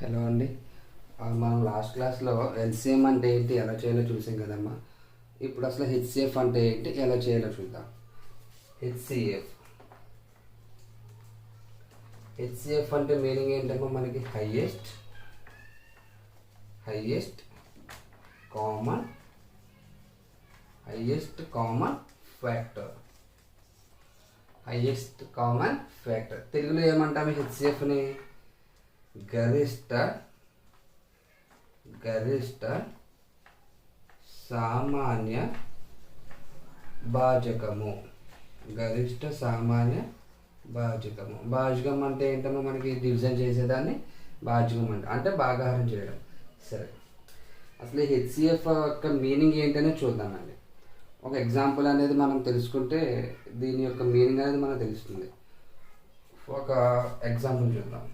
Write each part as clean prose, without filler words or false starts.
Hello అండి. మనం last క్లాస్లో ఎల్సిఎం అంటే ఏంటి ఎలా చేయాలో చూసాం కదమ్మా. ఇప్పుడు అసలు హెచ్సిఎఫ్ అంటే ఏంటి ఎలా చేయాలో చూద్దాం. హెచ్సిఎఫ్ హెచ్సిఎఫ్ అంటే మీనింగ్ ఏంటమ్మా, మనకి highest common factor. Highest common factor తెలుగులో ఏమంటాము హెచ్సిఎఫ్ని? గరిష్ట సామాన్య భాజకము. భాజకం అంటే ఏంటమ్మా, మనకి డివిజన్ చేసేదాన్ని భాజకం అంటే భాగాహారం చేయడం. సరే, అసలు హెచ్సిఎఫ్ యొక్క మీనింగ్ ఏంటనే చూద్దామండి. ఒక ఎగ్జాంపుల్ అనేది మనం తెలుసుకుంటే దీని యొక్క మీనింగ్ అనేది మనకు తెలుస్తుంది. ఒక ఎగ్జాంపుల్ చూద్దాం.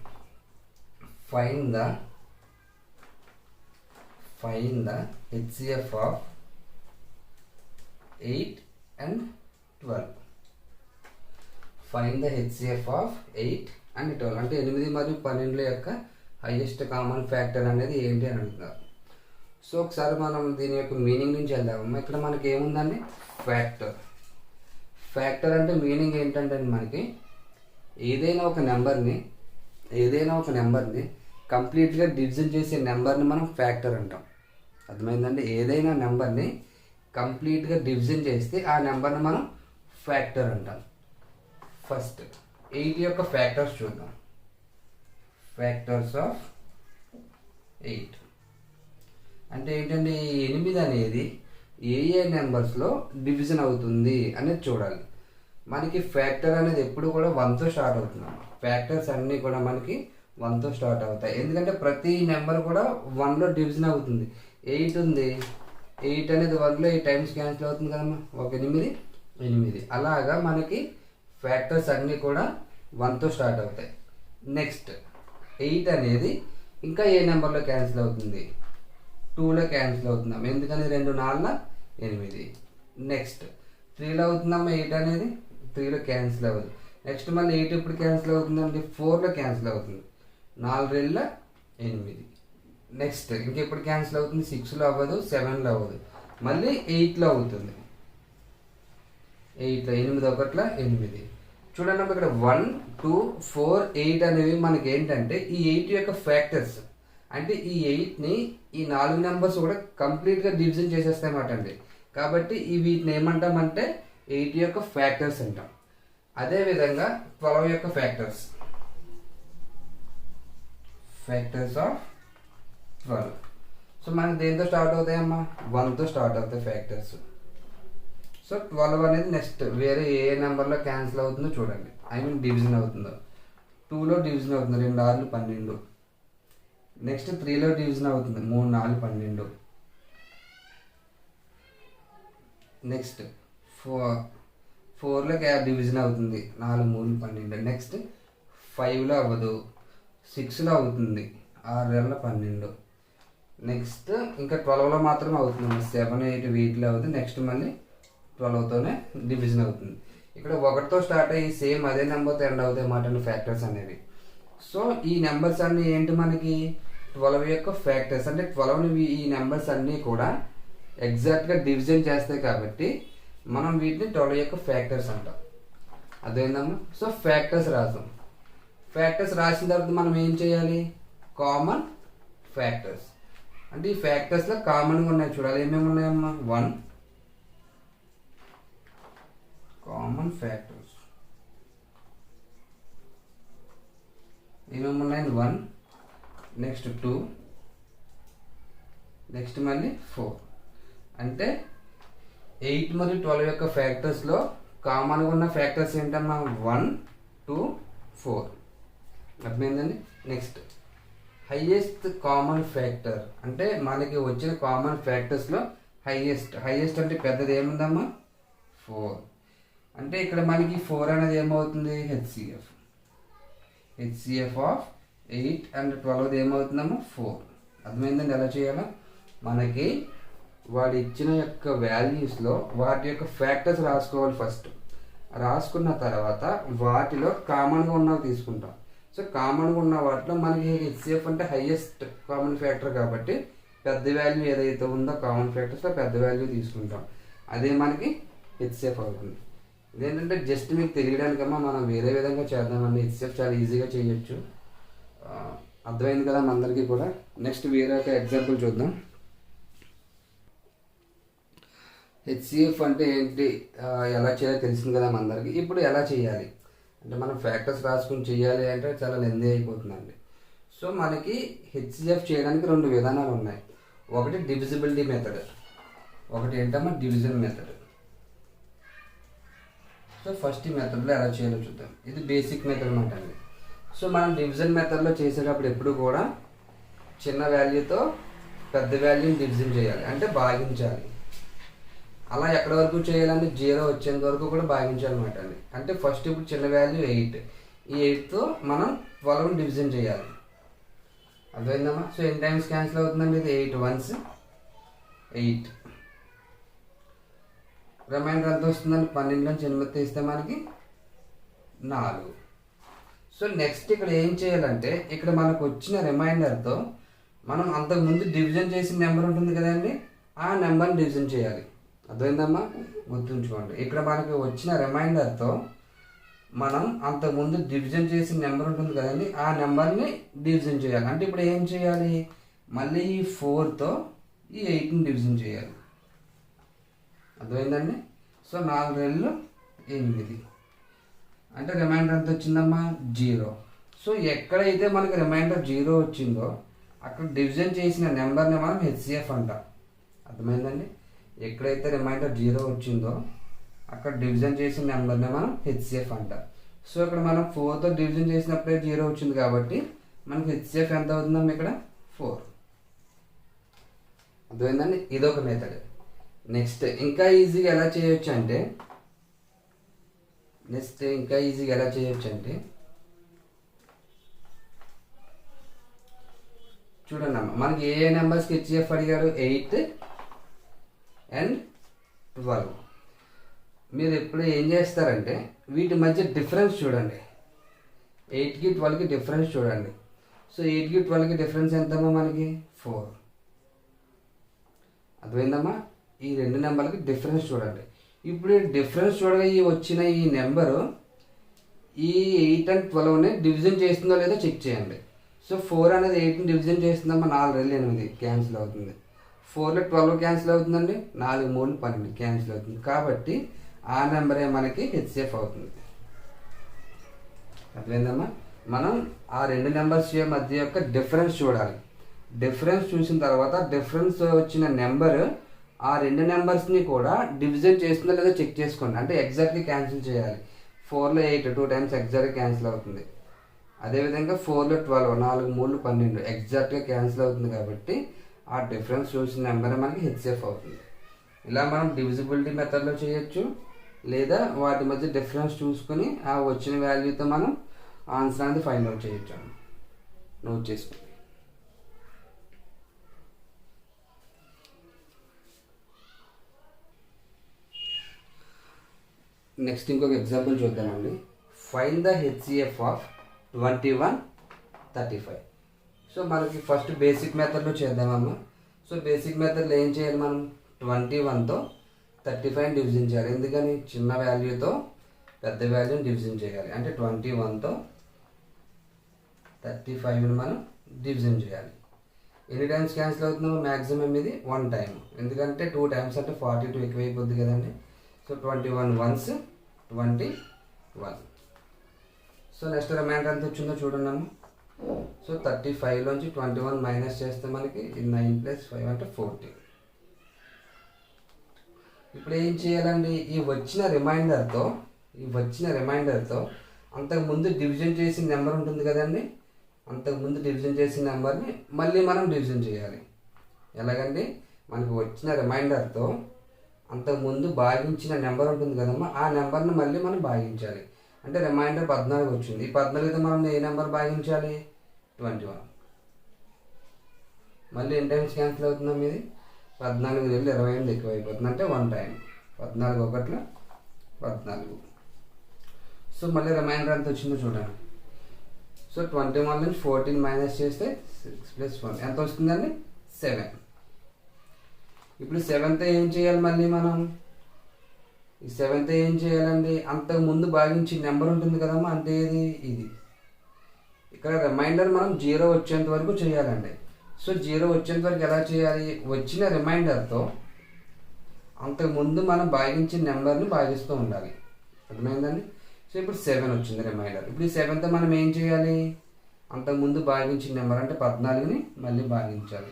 Find the HCF of 8 and 12. Find the HCF of 8 and 12 అంటే 8 మరియు 12 యొక్క హైయెస్ట్ కామన్ ఫ్యాక్టర్ అనేది ఏంటి అని అడుగుతారు. సో ఒకసారి మనం దీని యొక్క మీనింగ్ నుంచి వెళ్దామమ్మా. ఇక్కడ మనకి ఏముందండి? ఫ్యాక్టర్ అంటే మీనింగ్ ఏంటంటే మనకి ఏదైనా ఒక నెంబర్ని కంప్లీట్గా డివిజన్ చేసే నెంబర్ని మనం ఫ్యాక్టర్ అంటాం. అర్థమైందండి? ఏదైనా నెంబర్ని కంప్లీట్గా డివిజన్ చేస్తే ఆ నెంబర్ని మనం ఫ్యాక్టర్ అంటాం. ఫస్ట్ 8 యొక్క ఫ్యాక్టర్స్ చూద్దాం. ఫ్యాక్టర్స్ ఆఫ్ 8 అంటే ఏంటంటే 8 అనేది ఏ నెంబర్స్లో డివిజన్ అవుతుంది అనేది చూడాలి. మనకి ఫ్యాక్టర్ అనేది ఎప్పుడు కూడా 1తో స్టార్ట్ అవుతుంది. ఫ్యాక్టర్స్ అన్నీ కూడా మనకి 1తో స్టార్ట్ అవుతాయి. ఎందుకంటే ప్రతి నెంబర్ కూడా 1లో డివిజన్ అవుతుంది. 8 ఉంది, 8 అనేది 1లో 8 టైమ్స్ క్యాన్సిల్ అవుతుంది కదమ్మా. 8. అలాగా మనకి ఫ్యాక్టర్స్ అన్నీ కూడా 1తో స్టార్ట్ అవుతాయి. నెక్స్ట్ 8 అనేది ఇంకా ఏ నెంబర్లో క్యాన్సిల్ అవుతుంది? 2లో క్యాన్సిల్ అవుతున్నాం. ఎందుకని 2 4 8. నెక్స్ట్ 3లో అవుతుందమ్మా 8 అనేది. 3లో క్యాన్సిల్ అవ్వదు. నెక్స్ట్ మళ్ళీ 8 ఎప్పుడు క్యాన్సిల్ అవుతుందండి? 4లో క్యాన్సిల్ అవుతుంది. 4 8. నెక్స్ట్ ఇంకెప్పుడు క్యాన్సిల్ అవుతుంది? 6లో అవ్వదు, 7లో అవ్వదు, మళ్ళీ 8లో అవుతుంది. 8 8 చూడండి ఇక్కడ 1 2 4 8 అనేవి మనకి ఏంటంటే ఈ 8 యొక్క ఫ్యాక్టర్స్. అంటే ఈ 8ని ఈ 4 నెంబర్స్ కూడా కంప్లీట్గా డివిజన్ చేసేస్తాయన్నమాట అండి. కాబట్టి వీటిని ఏమంటామంటే 8 యొక్క ఫ్యాక్టర్స్ అంటాం. అదేవిధంగా 12 యొక్క ఫ్యాక్టర్స్ ఆఫ్ 12. సో మనకి దేంతో స్టార్ట్ అవుతాయమ్మా? 1తో స్టార్ట్ అవుతాయి ఫ్యాక్టర్స్. సో 12 అనేది నెక్స్ట్ వేరే ఏ నెంబర్లో క్యాన్సిల్ అవుతుందో చూడండి. డివిజన్ అవుతుందో. 2లో డివిజన్ అవుతుంది. 2 6 12. నెక్స్ట్ 3లో డివిజన్ అవుతుంది. 3 4 12. నెక్స్ట్ 4లో డివిజన్ అవుతుంది. 4 3 12. నెక్స్ట్ 5లో అవ్వదు. 6లో అవుతుంది. 6 12. నెక్స్ట్ ఇంకా 12లో మాత్రమే అవుతుంది. 7 8 వీటిలో అవుతుంది. నెక్స్ట్ మళ్ళీ 12తోనే డివిజన్ అవుతుంది. ఇక్కడ 1తో స్టార్ట్ అయ్యి సేమ్ అదే నెంబర్తో ఎండ్ అవుతాయి మాట ఫ్యాక్టర్స్ అనేవి. సో ఈ నెంబర్స్ అన్నీ ఏంటి మనకి 12 యొక్క ఫ్యాక్టర్స్. అంటే 12ని ఈ నెంబర్స్ అన్నీ కూడా ఎగ్జాక్ట్గా డివిజన్ చేస్తాయి కాబట్టి మనం వీటిని 12 యొక్క ఫ్యాక్టర్స్ అంటాం. అదేందమ్మా? సో ఫ్యాక్టర్స్ రాసాం. ఫ్యాక్టర్స్ రాసిన తర్వాత మనం ఏం చేయాలి? Common factors. అంటే ఈ ఫ్యాక్టర్స్లో కామన్గా ఉన్నాయి చూడాలి. ఏమేమి ఉన్నాయమ్మా? 1 కామన్ ఫ్యాక్టర్స్. ఏమేమి ఉన్నాయి? 1. నెక్స్ట్ 2. నెక్స్ట్ మళ్ళీ 4. అంటే 8 మరియు 12 యొక్క ఫ్యాక్టర్స్లో కామన్గా ఉన్న ఫ్యాక్టర్స్ ఏంటమ్మా? 1 2 4. అర్థమైందండి? Next highest common factor. అంటే మనకి వచ్చిన కామన్ ఫ్యాక్టర్స్లో హైయెస్ట్ అంటే పెద్దది ఏముందమ్మా? 4. అంటే ఇక్కడ మనకి 4 అనేది ఏమవుతుంది? HCF of 8 and 12 ఏమవుతుందమ్మా? 4. అర్థమైందండి ఎలా చేయాలో? మనకి వాడు ఇచ్చిన యొక్క వాల్యూస్లో వాటి యొక్క ఫ్యాక్టర్స్ రాసుకోవాలి ఫస్ట్. రాసుకున్న తర్వాత వాటిలో కామన్గా ఉన్నవి తీసుకుంటాం. సో కామన్గా ఉన్న వాటిలో మనకి హెచ్సిఎఫ్ అంటే హైయెస్ట్ కామన్ ఫ్యాక్టర్ కాబట్టి పెద్ద వాల్యూ ఏదైతే ఉందో కామన్ ఫ్యాక్టర్స్లో పెద్ద వాల్యూ తీసుకుంటాం, అదే మనకి హెచ్సిఎఫ్ అవుతుంది. ఇదేంటంటే జస్ట్ మీకు తెలియడానికమ్మా, మనం వేరే విధంగా చేద్దామండి. హెచ్సిఎఫ్ చాలా ఈజీగా చేయొచ్చు. అర్థమైంది కదా అందరికీ కూడా. నెక్స్ట్ వేరే ఒక ఎగ్జాంపుల్ చూద్దాం. హెచ్సిఎఫ్ అంటే ఏంటి, ఎలా చేయాలో తెలిసింది కదా అందరికీ. ఇప్పుడు ఎలా చేయాలి అంటే మనం ఫ్యాక్టర్స్ రాసుకుని చేయాలి అంటే చాలా లెందీ అయిపోతుందండి. సో మనకి హెచ్సిఎఫ్ చేయడానికి 2 విధానాలు ఉన్నాయి. ఒకటి డివిజిబిలిటీ మెథడ్, ఒకటి ఏంటమ్మా డివిజన్ మెథడ్. సో ఫస్ట్ ఈ మెథడ్లో ఎలా చేయాలో చూద్దాం. ఇది బేసిక్ మెథడ్ అనమాట అండి. సో మనం డివిజన్ మెథడ్లో చేసేటప్పుడు ఎప్పుడు కూడా చిన్న వాల్యూతో పెద్ద వాల్యూని డివిజన్ చేయాలి, అంటే భాగించాలి. అలా ఎక్కడి వరకు చేయాలంటే 0 వచ్చేంత వరకు కూడా భాగించాలన్నమాట అండి. అంటే ఫస్ట్ ఇప్పుడు చిన్న వాల్యూ 8, ఈ 8తో మనం 12 డివిజన్ చేయాలి. అర్థమైందమ్మా. సో ఎన్ని టైమ్స్ క్యాన్సిల్ అవుతుందండి, ఇది 8 వన్స్ 8. రిమైండర్ ఎంత వస్తుందండి, 12 నుంచి 8 తీస్తే మనకి 4. సో నెక్స్ట్ ఇక్కడ ఏం చేయాలంటే, ఇక్కడ మనకు వచ్చిన రిమైండర్తో మనం అంతకుముందు డివిజన్ చేసిన నెంబర్ ఉంటుంది కదండి, ఆ నెంబర్ని డివిజన్ చేయాలి. అర్థమైందమ్మా, గుర్తుంచుకోండి. ఇక్కడ మనకి వచ్చిన రిమైండర్తో మనం అంతకుముందు డివిజన్ చేసిన నెంబర్ ఉంటుంది కదండి, ఆ నెంబర్ని డివిజన్ చేయాలి. అంటే ఇప్పుడు ఏం చేయాలి, మళ్ళీ ఈ 4తో ఈ 8ని డివిజన్ చేయాలి. అర్థమైందండి. సో 4 2 8, అంటే రిమైండర్ ఎంత వచ్చిందమ్మా 0. సో ఎక్కడైతే మనకి రిమైండర్ 0 వచ్చిందో అక్కడ డివిజన్ చేసిన నెంబర్ని మనం హెచ్సిఎఫ్ అంటాం. అర్థమైందండి. ఎక్కడైతే రిమైండర్ 0 వచ్చిందో అక్కడ డివిజన్ చేసిన నెంబర్ని మనం హెచ్సిఎఫ్ అంటాం. సో ఇక్కడ మనం 4తో డివిజన్ చేసినప్పుడే 0 వచ్చింది కాబట్టి మనకి హెచ్సిఎఫ్ ఎంత అవుతుందమ్మా ఇక్కడ 4. అర్థమైందండి. ఇదొక మెథడ్. నెక్స్ట్ ఇంకా ఈజీగా ఎలా చేయొచ్చు అంటే, చూడండి అమ్మ, మనకి ఏ నెంబర్స్కి హెచ్సిఎఫ్ అడిగారు, 8 and 12. మీరు ఎప్పుడు ఏం చేస్తారంటే వీటి మధ్య డిఫరెన్స్ చూడండి. 8కి 12కి డిఫరెన్స్ చూడండి. సో 8కి 12కి డిఫరెన్స్ ఎంతమ్మా మనకి 4. అర్థమైందమ్మా. ఈ 2 నెంబర్లకి డిఫరెన్స్ చూడండి. ఇప్పుడు ఈ డిఫరెన్స్ చూడగా ఈ వచ్చిన ఈ నెంబరు ఈ 8 and 12ని డివిజన్ చేస్తుందో లేదో చెక్ చేయండి. సో 4 అనేది 8ని డివిజన్ చేస్తుందమ్మా, 4 2 8 క్యాన్సిల్ అవుతుంది. 4లో 12 క్యాన్సిల్ అవుతుందండి, 4 3 12 క్యాన్సిల్ అవుతుంది. కాబట్టి ఆ నెంబరే మనకి హెచ్సిఎఫ్ అవుతుంది. అర్థమైందమ్మా. మనం ఆ 2 నెంబర్స్ మధ్య యొక్క డిఫరెన్స్ చూడాలి. డిఫరెన్స్ చూసిన తర్వాత డిఫరెన్స్ వచ్చిన నెంబర్ ఆ 2 నెంబర్స్ని కూడా డివిజన్ చేస్తుందో లేదో చెక్ చేసుకోండి. అంటే ఎగ్జాక్ట్లీ క్యాన్సిల్ చేయాలి. 4లో 8 2 టైమ్స్ ఎగ్జాక్ట్గా క్యాన్సిల్ అవుతుంది. అదేవిధంగా 4లో 12 4 3 12 ఎగ్జాక్ట్గా క్యాన్సిల్ అవుతుంది. కాబట్టి ఆ డిఫరెన్స్ చూసిన నెంబర్ మనకి హెచ్సిఎఫ్ అవుతుంది. ఇలా మనం డివిజిబిలిటీ మెథడ్లో చేయొచ్చు, లేదా వాటి మధ్య డిఫరెన్స్ చూసుకొని ఆ వచ్చిన వాల్యూతో మనం ఆన్సర్ అనేది ఫైండ్ అవుట్ చేయొచ్చు. నోట్ చేసుకోండి. నెక్స్ట్ ఇంకొక ఎగ్జాంపుల్ చూద్దామండి. Find the HCF of 21 35. So మనకి ఫస్ట్ బేసిక్ మెథడ్లో చేద్దామమ్మా. సో బేసిక్ మెథడ్లో ఏం చేయాలి, మనం 21తో 35 డివిజన్ చేయాలి. ఎందుకని, చిన్న వాల్యూతో పెద్ద వాల్యూని డివిజన్ చేయాలి. అంటే 21తో 35ని మనం డివిజన్ చేయాలి. ఎన్ని టైమ్స్ క్యాన్సిల్ అవుతుందో మ్యాక్సిమం ఇది 1 టైం. ఎందుకంటే 2 టైమ్స్ అంటే 42 ఎక్కువైపోద్ది కదండి. So 21 ones 21. So next remainder ఎంత వచ్చిందో చూడండి. సో 35లోంచి 21 మైనస్ చేస్తే మనకి 9 + 5 అంటే 40. ఇప్పుడు ఏం చేయాలండి, ఈ వచ్చిన రిమైండర్తో అంతకుముందు డివిజన్ చేసిన నెంబర్ ఉంటుంది కదండి, అంతకుముందు డివిజన్ చేసిన నెంబర్ని మళ్ళీ మనం డివిజన్ చేయాలి. ఎలాగండి, మనకు వచ్చిన రిమైండర్తో అంతకుముందు భాగించిన నెంబర్ ఉంటుంది కదమ్మా, ఆ నెంబర్ని మళ్ళీ మనం భాగించాలి. అంటే రిమైండర్ 14 వచ్చింది. ఈ 14తో మనం ఏ నెంబర్ భాగించాలి, 21. మళ్ళీ ఎన్ని టైమ్స్ క్యాన్సిల్ అవుతుందా మీది, 14 2 28 ఎక్కువ అయిపోతుంది. అంటే 1 టైం. 14 1 14. సో మళ్ళీ రిమైండర్ ఎంత వచ్చిందో చూడండి. సో 21 నుంచి 14 మైనస్ చేస్తే 6 + 1 ఎంత వస్తుందండి? 7. ఇప్పుడు 7తో ఏం చేయాలి మళ్ళీ మనం? ఈ 7తో ఏం చేయాలండి? అంతకు ముందు భాగించి నెంబర్ ఉంటుంది కదమ్మా, అంటే ఇది. ఇక్కడ రిమైండర్ మనం 0 వచ్చేంత వరకు చేయాలండి. సో 0 వచ్చేంత వరకు ఎలా చేయాలి? వచ్చిన రిమైండర్తో అంతకుముందు మనం భాగించిన నెంబర్ని భాగిస్తూ ఉండాలి. అర్థమైందండి? సో ఇప్పుడు 7 వచ్చింది రిమైండర్. ఇప్పుడు ఈ 7తో మనం ఏం చేయాలి? అంతకుముందు భాగించిన నెంబర్ అంటే 14ని మళ్ళీ భాగించాలి.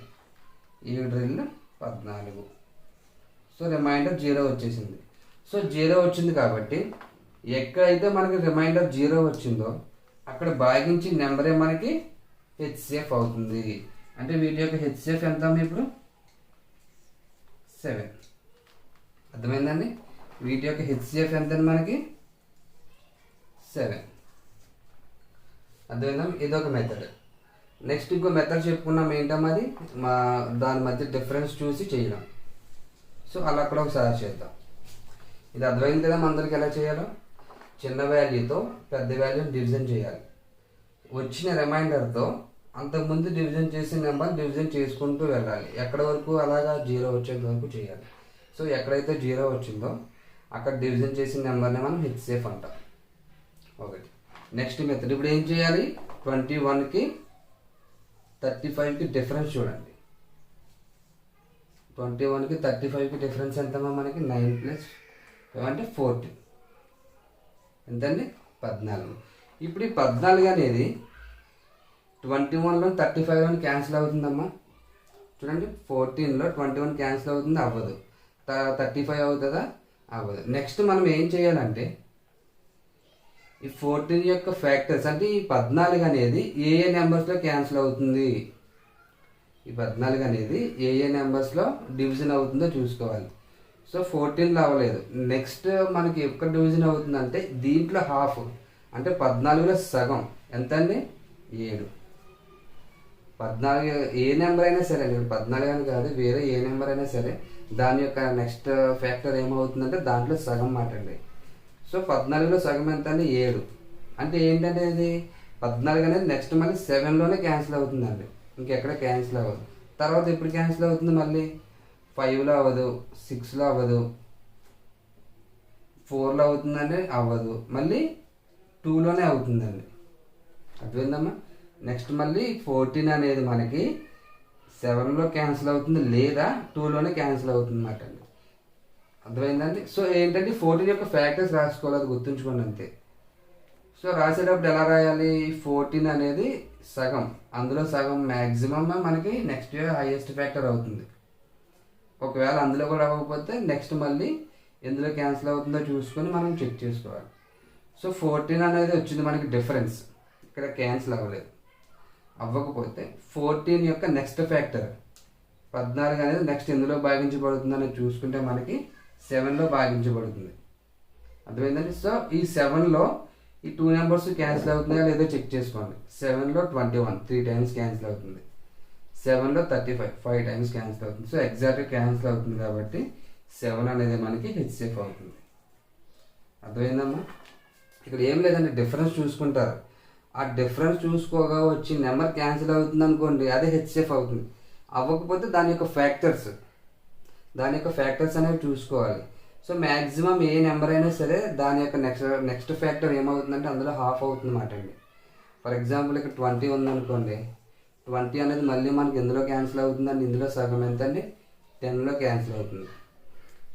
7 14. సో రిమైండర్ 0 వచ్చేసింది. సో 0 వచ్చింది కాబట్టి ఎక్కడైతే మనకి రిమైండర్ 0 వచ్చిందో అక్కడ భాగించిన నెంబరే మనకి హెచ్సిఎఫ్ అవుతుంది. అంటే వీటి యొక్క హెచ్సిఎఫ్ ఎంత ఇప్పుడు? 7. అర్థమైందండి? వీటి యొక్క హెచ్సిఎఫ్ ఎంత మనకి? 7. అర్థమైందా? ఇదొక మెథడ్. నెక్స్ట్ ఇంకో మెథడ్ చెప్పుకున్నాం, ఏంటమ్మది? దాని మధ్య డిఫరెన్స్ చూసి చేయడం. సో అలా కూడా ఒకసారి చేద్దాం. ఇది అర్థమైంది కదా అందరికి ఎలా చేయాలో? చిన్న వాల్యూతో పెద్ద వాల్యూని డివిజన్ చేయాలి. వచ్చిన రిమైండర్తో అంతకుముందు డివిజన్ చేసిన నెంబర్ డివిజన్ చేసుకుంటూ వెళ్ళాలి. ఎక్కడ వరకు? అలాగా 0 వచ్చేంత వరకు చేయాలి. సో ఎక్కడైతే 0 వచ్చిందో అక్కడ డివిజన్ చేసిన నెంబర్ని మనం హెచ్సిఎఫ్ అంటాం. ఒకటి. నెక్స్ట్ మెథడ్ ఇప్పుడు ఏం చేయాలి? 21కి 35కి డిఫరెన్స్ చూడండి. 21కి 35కి డిఫరెన్స్ ఎంతమ్మా మనకి? 9 + 5 అంటే 14. ఎంతండి? 14. ఇప్పుడు ఈ 14 అనేది 21లో 35లో క్యాన్సిల్ అవుతుందమ్మా. చూడండి, 14లో 21 క్యాన్సిల్ అవుతుంది, అవ్వదు. 35 అవుతుందా? అవ్వదు. నెక్స్ట్ మనం ఏం చేయాలంటే ఈ 14 యొక్క ఫ్యాక్టర్స్ అంటే ఈ 14 అనేది ఏ నెంబర్స్లో క్యాన్సిల్ అవుతుంది, ఈ 14 అనేది ఏ నెంబర్స్లో డివిజన్ అవుతుందో చూసుకోవాలి. సో 14లో అవ్వలేదు. నెక్స్ట్ మనకి ఎక్కడ డివిజన్ అవుతుందంటే దీంట్లో హాఫ్, అంటే 14లో సగం ఎంత అండి? 7. 14 ఏ నెంబర్ అయినా సరే అండి, 14 అని కాదు, వేరే ఏ నెంబర్ అయినా సరే దాని యొక్క నెక్స్ట్ ఫ్యాక్టర్ ఏమవుతుందంటే దాంట్లో సగం మాట అండి. సో 14లో సగం ఎంత అండి? 7. అంటే ఏంటంటే ఇది 14 అనేది నెక్స్ట్ మళ్ళీ 7లోనే క్యాన్సిల్ అవుతుందండి, ఇంకెక్కడ క్యాన్సిల్ అవ్వదు. తర్వాత ఎప్పుడు క్యాన్సిల్ అవుతుంది? మళ్ళీ 5లో అవ్వదు, 6లో అవ్వదు, 4లో అవుతుందండి, అవ్వదు, మళ్ళీ 2లోనే అవుతుందండి. అర్థమైందమ్మా? నెక్స్ట్ మళ్ళీ 14 అనేది మనకి 7లో క్యాన్సిల్ అవుతుంది, లేదా 2లోనే క్యాన్సిల్ అవుతుంది అన్నమాట అండి. అర్థమైందండి? సో ఏంటంటే 14 యొక్క ఫ్యాక్టర్స్ రాసుకోవాలి, అది గుర్తుంచుకోండి అంతే. సో రాసేటప్పుడు ఎలా రాయాలి? 14 అనేది సగం, అందులో సగం మ్యాక్సిమం మనకి నెక్స్ట్ హైయెస్ట్ ఫ్యాక్టర్ అవుతుంది. ఒకవేళ అందులో కూడా అవ్వకపోతే నెక్స్ట్ మళ్ళీ ఎందులో క్యాన్సిల్ అవుతుందో చూసుకొని మనం చెక్ చేసుకోవాలి. సో 14 అనేది వచ్చింది మనకి డిఫరెన్స్, ఇక్కడ క్యాన్సిల్ అవ్వలేదు. అవ్వకపోతే 14 యొక్క నెక్స్ట్ ఫ్యాక్టర్ 14 అనేది నెక్స్ట్ ఎందులో భాగించబడుతుంది అనేది చూసుకుంటే మనకి 7లో భాగించబడుతుంది. అర్థమైందండి? సో ఈ 7లో ఈ 2 నెంబర్స్ క్యాన్సిల్ అవుతున్నాయో లేదో చెక్ చేసుకోండి. 7లో 21 3 టైమ్స్ క్యాన్సిల్ అవుతుంది, 7లో 35 5 టైమ్స్ క్యాన్సిల్ అవుతుంది. సో ఎగ్జాక్ట్గా క్యాన్సిల్ అవుతుంది కాబట్టి 7 అనేది మనకి హెచ్సిఎఫ్ అవుతుంది. అర్థమైందమ్మా? ఇక్కడ ఏం లేదండి, డిఫరెన్స్ చూసుకుంటారు. ఆ డిఫరెన్స్ చూసుకోగా వచ్చి నెంబర్ క్యాన్సిల్ అవుతుంది అనుకోండి, అదే హెచ్సిఎఫ్ అవుతుంది. అవ్వకపోతే దాని యొక్క ఫ్యాక్టర్స్ అనేవి చూసుకోవాలి. సో మ్యాక్సిమం ఏ నెంబర్ అయినా సరే దాని యొక్క నెక్స్ట్ ఫ్యాక్టర్ ఏమవుతుందంటే అందులో హాఫ్ అవుతుంది అన్నమాట అండి. ఫర్ ఎగ్జాంపుల్ ఇక్కడ 20 ఉందనుకోండి, 20 అనేది మళ్ళీ మనకి ఎందులో క్యాన్సిల్ అవుతుందండి? ఇందులో సగం ఎంత అండి? 10లో క్యాన్సిల్ అవుతుంది.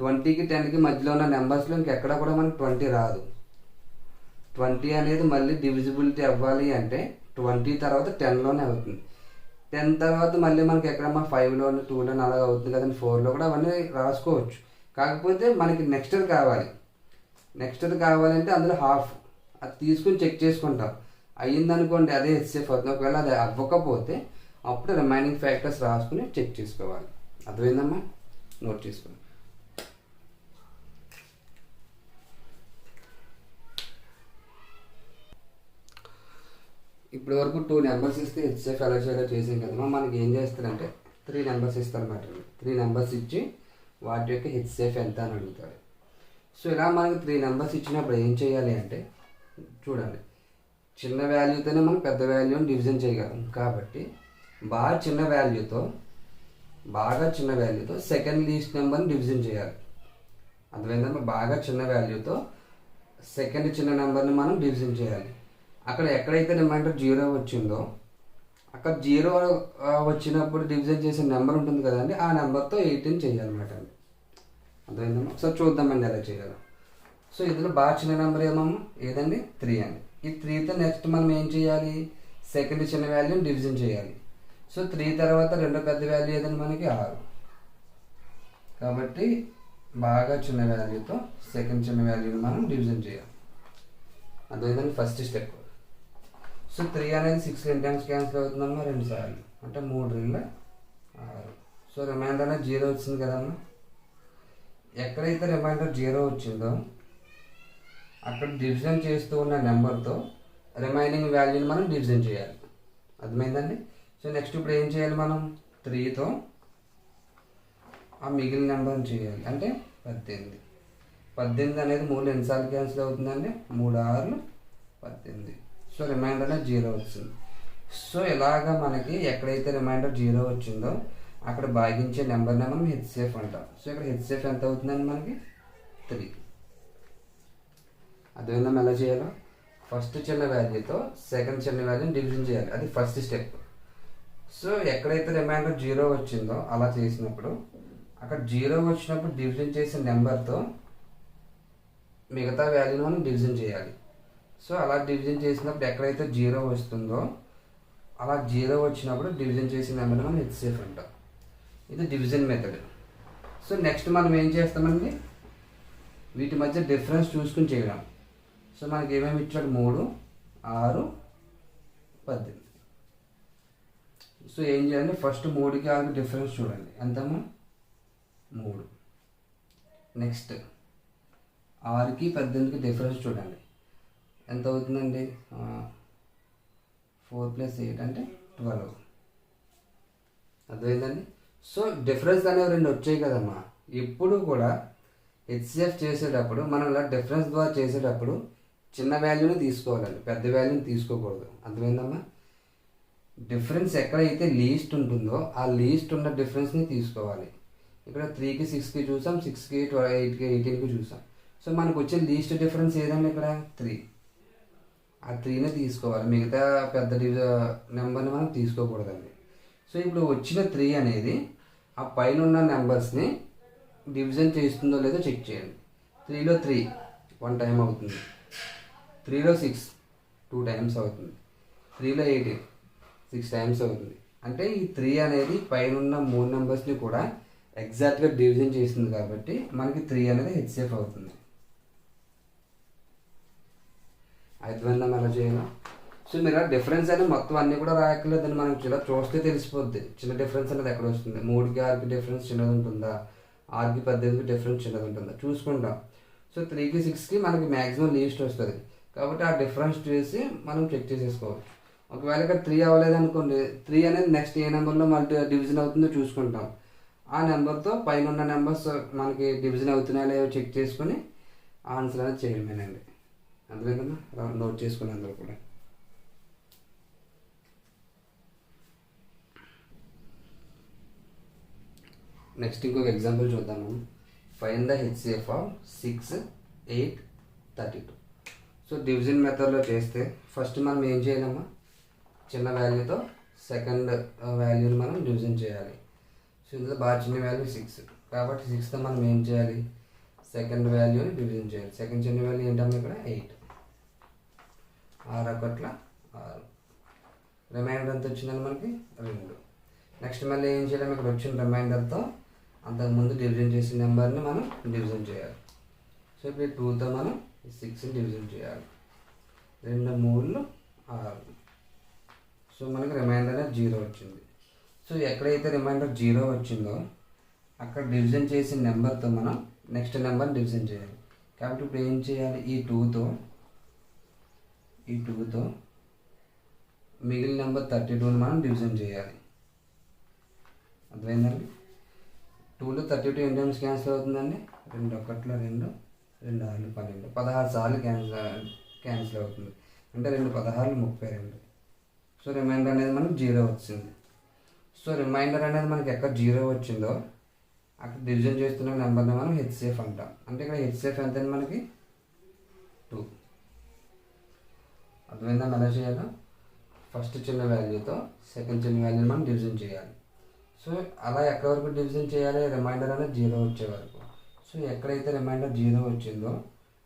20కి 10కి మధ్యలో ఉన్న నెంబర్స్లో ఇంకెక్కడ కూడా మనకి 20 రాదు. 20 అనేది మళ్ళీ డివిజిబిలిటీ అవ్వాలి అంటే 20 తర్వాత 10లోనే అవుతుంది. 10 తర్వాత మళ్ళీ మనకి ఎక్కడ 5లోని 2లోని అలాగ అవుతుంది కదండి. 4లో కూడా అవన్నీ రాసుకోవచ్చు. కాకపోతే మనకి నెక్స్ట్ది కావాలంటే అందులో హాఫ్ అది తీసుకుని చెక్ చేసుకుంటాం. అయ్యిందనుకోండి అదే హెచ్సిఎఫ్ అవుతుంది. ఒకవేళ అది అవ్వకపోతే అప్పుడు రిమైనింగ్ ఫ్యాక్టర్స్ రాసుకుని చెక్ చేసుకోవాలి. అర్థమైందమ్మా? నోట్ చేసుకోండి. ఇప్పటి వరకు 2 నెంబర్స్ ఇస్తే హెచ్సిఎఫ్ ఎలా చేయాలో చేసాం కదమ్మా. మనకి ఏం చేస్తారంటే 3 నెంబర్స్ ఇస్తారన్నమాట. 3 నెంబర్స్ ఇచ్చి వాటి యొక్క హెచ్సిఎఫ్ ఎంత అని అడుగుతారు. సో ఇలా మనకి 3 నెంబర్స్ ఇచ్చినప్పుడు ఏం చేయాలి అంటే చూడండి, చిన్న వాల్యూతోనే మనం పెద్ద వాల్యూని డివిజన్ చేయగలం. కాబట్టి బాగా చిన్న వాల్యూతో సెకండ్ లీస్ట్ నెంబర్ని డివిజన్ చేయాలి. అర్థమైందమ్మా? బాగా చిన్న వాల్యూతో సెకండ్ చిన్న నెంబర్ని మనం డివిజన్ చేయాలి. అక్కడ ఎక్కడైతే రిమైండర్ 0 వచ్చిందో అక్కడ 0 వచ్చినప్పుడు డివిజన్ చేసే నెంబర్ ఉంటుంది కదండి, ఆ నెంబర్తో 18 చేయాలన్నమాట అండి. అర్థమైందమ్మా? ఒకసారి చూద్దామండి ఎలా చేయాలి. సో ఇందులో బాగా చిన్న నెంబర్ ఏదండి 3 అండి. ఈ 3తో నెక్స్ట్ మనం ఏం చేయాలి, సెకండ్ చిన్న వాల్యూని డివిజన్ చేయాలి. సో 3 తర్వాత రెండో పెద్ద వాల్యూ ఏదండి మనకి 6. కాబట్టి బాగా చిన్న వాల్యూతో సెకండ్ చిన్న వాల్యూని మనం డివిజన్ చేయాలి. అదేవిధంగా ఫస్ట్ స్టెప్. సో 3 అనేది 6 2 టైమ్స్ క్యాన్సిల్ అవుతుందమ్మా 2 సార్లు, అంటే 3 2 6. సో రిమైండర్ అనేది 0 వచ్చింది కదమ్మా. ఎక్కడైతే రిమైండర్ 0 వచ్చిందో అక్కడ డివిజన్ చేస్తూ ఉన్న నెంబర్తో రిమైనింగ్ వాల్యూని మనం డివిజన్ చేయాలి. అర్థమైందండి? సో నెక్స్ట్ ఇప్పుడు ఏం చేయాలి, మనం 3తో ఆ మిగిలిన నెంబర్ని చేయాలి, అంటే 18. 18 అనేది 3 ఎన్నిసార్లు క్యాన్సిల్ అవుతుందండి, 3 6 18. సో రిమైండర్ అనేది 0 వచ్చింది. సో ఇలాగా మనకి ఎక్కడైతే రిమైండర్ 0 వచ్చిందో అక్కడ భాగించే నెంబర్ని మనం హెచ్సిఎఫ్ అంటాం. సో ఇక్కడ హెచ్సిఎఫ్ ఎంత అవుతుందండి మనకి 3. అదేవిధంగా ఎలా చేయాలో, ఫస్ట్ చిన్న వాల్యూతో సెకండ్ చిన్న వాల్యూని డివిజన్ చేయాలి, అది ఫస్ట్ స్టెప్. సో ఎక్కడైతే రిమైండర్ 0 వచ్చిందో అలా చేసినప్పుడు అక్కడ 0 వచ్చినప్పుడు డివిజన్ చేసిన నెంబర్తో మిగతా వాల్యూని మనం డివిజన్ చేయాలి. సో అలా డివిజన్ చేసినప్పుడు ఎక్కడైతే 0 వస్తుందో అలా 0 వచ్చినప్పుడు డివిజన్ చేసిన నెంబర్ని మనం హెచ్సిఎఫ్ అంటాం. ఇది డివిజన్ మెథడ్. సో నెక్స్ట్ మనం ఏం చేస్తామండి, వీటి మధ్య డిఫరెన్స్ చూసుకుని చేయడం. సో మనకి ఏమేమి ఇచ్చాడు, 3 6 18. సో ఏం చేయాలి, ఫస్ట్ 3కి 6కి డిఫరెన్స్ చూడండి, ఎంతమ్మా 3. నెక్స్ట్ 6కి 18కి డిఫరెన్స్ చూడండి, ఎంత అవుతుందండి, 4 + 8 అంటే 12. అర్థమైందండి? సో డిఫరెన్స్ అనేవి 2 వచ్చాయి కదమ్మా. ఎప్పుడు కూడా హెచ్సిఎఫ్ చేసేటప్పుడు మనం ఇలా డిఫరెన్స్ ద్వారా చేసేటప్పుడు చిన్న వాల్యూని తీసుకోవాలండి, పెద్ద వాల్యూని తీసుకోకూడదు. అర్థమైందమ్మా? డిఫరెన్స్ ఎక్కడైతే లీస్ట్ ఉంటుందో ఆ లీస్ట్ ఉన్న డిఫరెన్స్ని తీసుకోవాలి. ఇక్కడ 3కి 6కి చూసాం, 6కి 8కి 18కి చూసాం. సో మనకు వచ్చే లీస్ట్ డిఫరెన్స్ ఏదండి, ఇక్కడ 3. ఆ 3ని తీసుకోవాలి, మిగతా పెద్ద నెంబర్ని మనం తీసుకోకూడదండి. సో ఇప్పుడు వచ్చిన 3 అనేది ఆ పైన ఉన్న నెంబర్స్ని డివిజన్ చేస్తుందో లేదో చెక్ చేయండి. 3లో 3 1 టైం అవుతుంది, 3లో 6 2 టైమ్స్ అవుతుంది, 3లో 8 6 టైమ్స్ అవుతుంది. అంటే ఈ 3 అనేది పైన ఉన్న 3 నెంబర్స్ని కూడా ఎగ్జాక్ట్గా డివిజన్ చేస్తుంది కాబట్టి మనకి 3 అనేది హెచ్సిఎఫ్ అవుతుంది. అర్థమైందా ఎలా చేయాలో? సో మీరు డిఫరెన్స్ అనేది మొత్తం అన్నీ కూడా రాయక్కర్లేదని మనకి ఇలా చూస్తే తెలిసిపోద్ది చిన్న డిఫరెన్స్ అనేది ఎక్కడ వస్తుంది. 3కి 6కి డిఫరెన్స్ చిన్నది ఉంటుందా, 6కి 18కి డిఫరెన్స్ చిన్నది ఉంటుందా చూసుకుంటాం. సో 3కి 6కి మనకి మ్యాక్సిమం లీస్ట్ వస్తుంది కాబట్టి ఆ డిఫరెన్స్ చూసి మనం చెక్ చేసేసుకోవచ్చు. ఒకవేళ ఇక్కడ 3 అవ్వలేదు అనుకోండి, 3 అనేది నెక్స్ట్ ఏ నెంబర్లో మళ్ళీ డివిజన్ అవుతుందో చూసుకుంటాం. ఆ నెంబర్తో పైన ఉన్న నెంబర్స్ మనకి డివిజన్ అవుతున్నాయో లేవో చెక్ చేసుకుని ఆన్సర్ అనేది చేయడమేనండి. అందుకన్నా నోట్ చేసుకుని అందరూ కూడా. నెక్స్ట్ ఇంకొక ఎగ్జాంపుల్ చూద్దాము. Find the HCF of 6 8 32. So division మెథడ్లో చేస్తే ఫస్ట్ మనం ఏం చేయాలమ్మా, చిన్న వాల్యూతో సెకండ్ వాల్యూని మనం డివిజన్ చేయాలి. సో ఇందులో బాగా చిన్న వాల్యూ 6 కాబట్టి 6తో మనం ఏం చేయాలి, సెకండ్ వాల్యూని డివిజన్ చేయాలి. సెకండ్ చిన్న వాల్యూ ఏంటమ్మా ఇక్కడ 8. 6 1 6. రిమైండర్ ఎంత వచ్చిందని మనకి 2. నెక్స్ట్ మళ్ళీ ఏం చేయాలి, ఇక్కడ వచ్చిన రిమైండర్తో అంతకుముందు డివిజన్ చేసిన నెంబర్ని మనం డివిజన్ చేయాలి. సో ఇప్పుడు 2తో మనం 6ని డివిజన్ చేయాలి. 2 3 6. సో మనకి రిమైండర్ అనేది 0 వచ్చింది. సో ఎక్కడైతే రిమైండర్ 0 వచ్చిందో అక్కడ డివిజన్ చేసిన నెంబర్తో మనం నెక్స్ట్ నెంబర్ని డివిజన్ చేయాలి. కాబట్టి ఇప్పుడు ఏం చేయాలి, ఈ 2తో మిగిలిన నెంబర్ 32ని మనం డివిజన్ చేయాలి. అర్థమైందండి? 2లో 32 ఎన్ని టైమ్స్ క్యాన్సిల్ అవుతుందండి, 2 1 2 2 6 12 16 సార్లు క్యాన్సిల్ అవుతుంది. అంటే 2 16 32. సో రిమైండర్ అనేది మనకు 0 వచ్చింది. సో రిమైండర్ అనేది మనకి ఎక్కడ 0 వచ్చిందో అక్కడ డివిజన్ చేస్తున్న నెంబర్ని మనం హెచ్సిఎఫ్ అంటాం. అంటే ఇక్కడ హెచ్సిఎఫ్ ఎంత మనకి 2. అర్థమైందా ఎలా చేయాలో? ఫస్ట్ చిన్న వాల్యూతో సెకండ్ చిన్న వాల్యూని మనం డివిజన్ చేయాలి. సో అలా ఎక్కడి వరకు డివిజన్ చేయాలి? రిమైండర్ అనేది 0 వచ్చే వరకు. సో ఎక్కడైతే రిమైండర్ 0 వచ్చిందో